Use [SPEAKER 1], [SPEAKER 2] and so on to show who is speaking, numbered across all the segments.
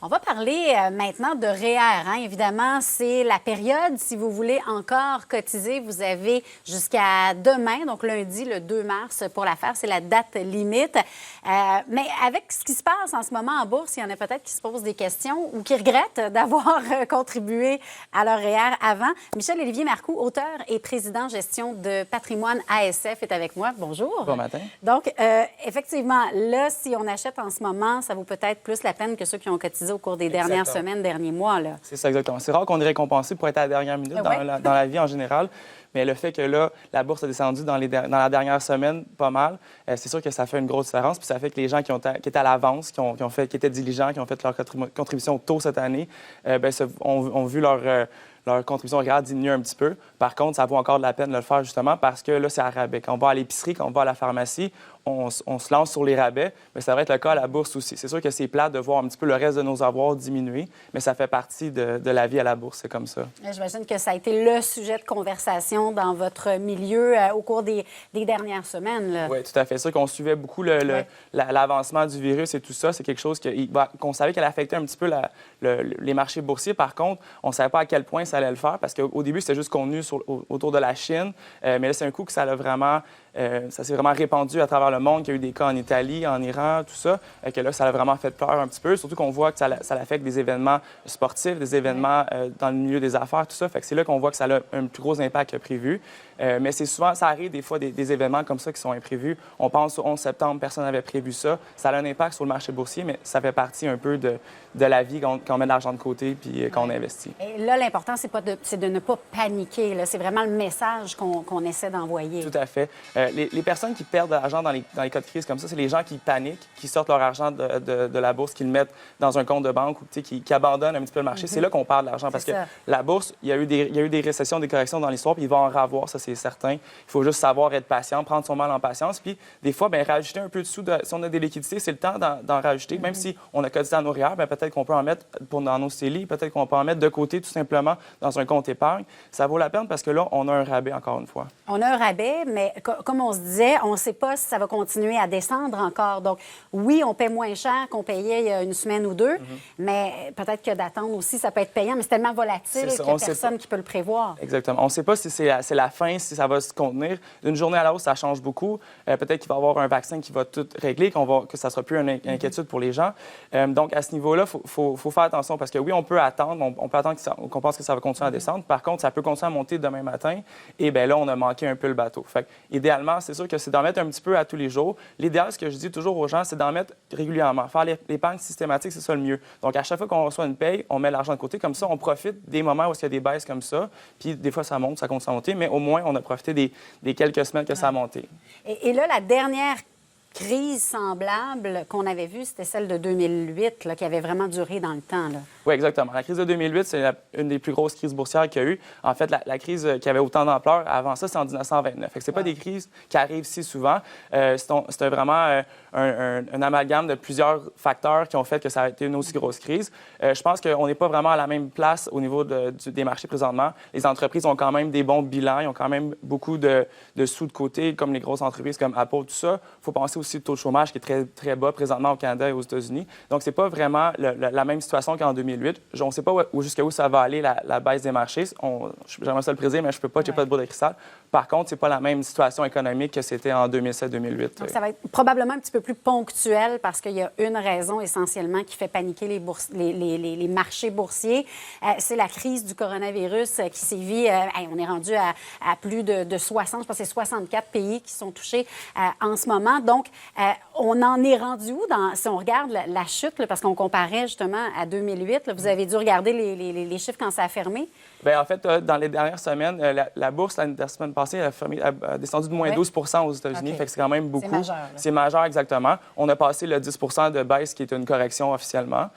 [SPEAKER 1] On va parler maintenant de REER. Hein? Évidemment, c'est la période, si vous voulez encore cotiser, vous avez jusqu'à demain, donc lundi, le 2 mars, pour la faire. C'est la date limite. Mais avec ce qui se passe en ce moment en bourse, il y en a peut-être qui se posent des questions ou qui regrettent d'avoir contribué à leur REER avant. Michel-Olivier Marcoux, auteur et président gestion de patrimoine ASF, est avec moi. Bonjour.
[SPEAKER 2] Bon matin.
[SPEAKER 1] Donc, effectivement, là, si on achète en ce moment, ça vaut peut-être plus la peine que ceux qui ont cotisé au cours des dernières semaines, derniers mois.
[SPEAKER 2] C'est ça, exactement. C'est rare qu'on est récompensé pour être à la dernière minute dans la vie en général. Mais le fait que là, la bourse a descendu dans la dernière semaine pas mal, c'est sûr que ça fait une grosse différence. Puis ça fait que les gens qui étaient à l'avance, qui étaient diligents, qui ont fait leur contribution tôt cette année, ont vu leur contribution REER diminuer un petit peu. Par contre, ça vaut encore de la peine de le faire justement parce que là, c'est à rabais. Quand on va à l'épicerie, quand on va à la pharmacie, on se lance sur les rabais, mais ça va être le cas à la bourse aussi. C'est sûr que c'est plate de voir un petit peu le reste de nos avoirs diminuer, mais ça fait partie de la vie à la bourse, c'est comme ça.
[SPEAKER 1] J'imagine que ça a été le sujet de conversation dans votre milieu au cours des dernières semaines.
[SPEAKER 2] Oui, tout à fait. C'est sûr qu'on suivait beaucoup l'avancement du virus et tout ça. C'est quelque chose qu'on savait qu'elle affectait un petit peu les marchés boursiers. Par contre, on ne savait pas à quel point ça allait le faire parce qu'au début, c'était juste contenu autour de la Chine. Mais là, c'est un coup que ça s'est vraiment répandu à travers le monde, qu'il y a eu des cas en Italie, en Iran, tout ça, que là, ça a vraiment fait peur un petit peu. Surtout qu'on voit que ça affecte des événements sportifs, des événements dans le milieu des affaires, tout ça. Fait que c'est là qu'on voit que ça a un plus gros impact que prévu. Mais c'est souvent, ça arrive des fois des événements comme ça qui sont imprévus. On pense au 11 septembre, personne n'avait prévu ça. Ça a un impact sur le marché boursier, mais ça fait partie un peu de la vie quand on met de l'argent de côté puis quand on investit.
[SPEAKER 1] Et là, l'important, c'est de ne pas paniquer. C'est vraiment le message qu'on essaie d'envoyer.
[SPEAKER 2] Tout à fait. Les personnes qui perdent de l'argent dans les cas de crise comme ça, c'est les gens qui paniquent, qui sortent leur argent de la bourse, qui le mettent dans un compte de banque ou qui abandonnent un petit peu le marché. C'est là qu'on perd de l'argent parce que la bourse, il y a eu des récessions, des corrections dans l'histoire, puis il va en avoir, ça c'est certain. Il faut juste savoir être patient, prendre son mal en patience, puis des fois, rajouter un peu de sous. Si on a des liquidités, c'est le temps d'en rajouter. Même si on a cotisé à nos REER, peut-être qu'on peut en mettre dans nos CELI, peut-être qu'on peut en mettre de côté tout simplement dans un compte épargne. Ça vaut la peine parce que là, on a un rabais encore une fois.
[SPEAKER 1] On a un rabais, mais comme on se disait, on ne sait pas si ça va continuer à descendre encore. Donc, oui, on paie moins cher qu'on payait il y a une semaine ou deux, mais peut-être que d'attendre aussi, ça peut être payant, mais c'est tellement volatile qu'il n'y a personne qui peut le prévoir.
[SPEAKER 2] Exactement. On ne sait pas si c'est la fin, si ça va se contenir. D'une journée à l'autre, ça change beaucoup. Peut-être qu'il va y avoir un vaccin qui va tout régler, que ça ne sera plus une inquiétude pour les gens. Donc, à ce niveau-là, il faut faire attention parce que oui, on peut attendre. On peut attendre qu'on pense que ça va continuer à descendre. Par contre, ça peut continuer à monter demain matin. Et bien là, on a manqué un peu le bateau. Fait que, idéalement, c'est sûr que c'est d'en mettre un petit peu à tous les jours. L'idéal, ce que je dis toujours aux gens, c'est d'en mettre régulièrement. Faire l'épargne systématique, c'est ça le mieux. Donc, à chaque fois qu'on reçoit une paye, on met l'argent de côté. Comme ça, on profite des moments où il y a des baisses comme ça. Puis, des fois, ça monte, ça continue à monter. Mais au moins, on a profité des quelques semaines que ça a monté.
[SPEAKER 1] Et là, la dernière crise semblable qu'on avait vue, c'était celle de 2008, là, qui avait vraiment duré dans le temps. Là.
[SPEAKER 2] Oui, exactement. La crise de 2008, c'est une des plus grosses crises boursières qu'il y a eu. En fait, la crise qui avait autant d'ampleur, avant ça, c'est en 1929. Fait que c'est pas des crises qui arrivent si souvent. C'était vraiment un amalgame de plusieurs facteurs qui ont fait que ça a été une aussi grosse crise. Je pense qu'on n'est pas vraiment à la même place au niveau des marchés présentement. Les entreprises ont quand même des bons bilans, ils ont quand même beaucoup de sous de côté, comme les grosses entreprises comme Apple, tout ça. Il faut penser aussi au taux de chômage qui est très, très bas présentement au Canada et aux États-Unis. Donc, c'est pas vraiment la même situation qu'en 2008. On ne sait pas jusqu'à où ça va aller, la baisse des marchés. J'aimerais ça le prédire, mais je ne peux pas, je n'ai pas de boule de cristal. Par contre, ce n'est pas la même situation économique que c'était en 2007-2008.
[SPEAKER 1] Donc, ça va être probablement un petit peu plus ponctuel parce qu'il y a une raison essentiellement qui fait paniquer les marchés boursiers. C'est la crise du coronavirus qui sévit. On est rendu à plus de 60, je pense que c'est 64 pays qui sont touchés en ce moment. Donc, on en est rendu où si on regarde la chute, là, parce qu'on comparait justement à 2008, là, vous avez dû regarder les chiffres quand ça a fermé?
[SPEAKER 2] Bien, en fait, dans les dernières semaines, la bourse, la semaine passée, a descendu de moins 12 aux États-Unis. Fait que c'est quand même beaucoup.
[SPEAKER 1] C'est majeur.
[SPEAKER 2] C'est majeur, exactement. On a passé le 10 de baisse, qui est une correction officiellement.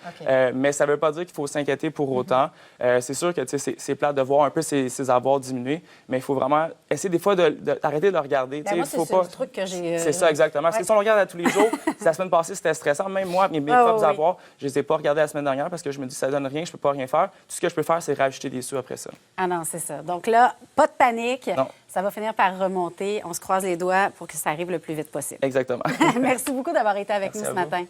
[SPEAKER 2] Mais ça ne veut pas dire qu'il faut s'inquiéter pour autant. C'est sûr que c'est plate de voir un peu ses avoirs diminuer, mais il faut vraiment essayer des fois d'arrêter de le regarder.
[SPEAKER 1] Moi, c'est le truc que j'ai...
[SPEAKER 2] C'est ça, exactement. Parce que si on le regarde à tous les jours, la semaine passée, c'était stressant. Même moi, mes propres avoirs, je ne les ai pas regardés la semaine dernière parce que je me dis ça donne rien, je ne peux pas rien faire. Tout ce que je peux faire, c'est rajouter des sous après ça.
[SPEAKER 1] Ah non, c'est ça. Donc là, pas de panique.
[SPEAKER 2] Non.
[SPEAKER 1] Ça va finir par remonter. On se croise les doigts pour que ça arrive le plus vite possible.
[SPEAKER 2] Exactement.
[SPEAKER 1] Merci beaucoup d'avoir été avec nous ce matin.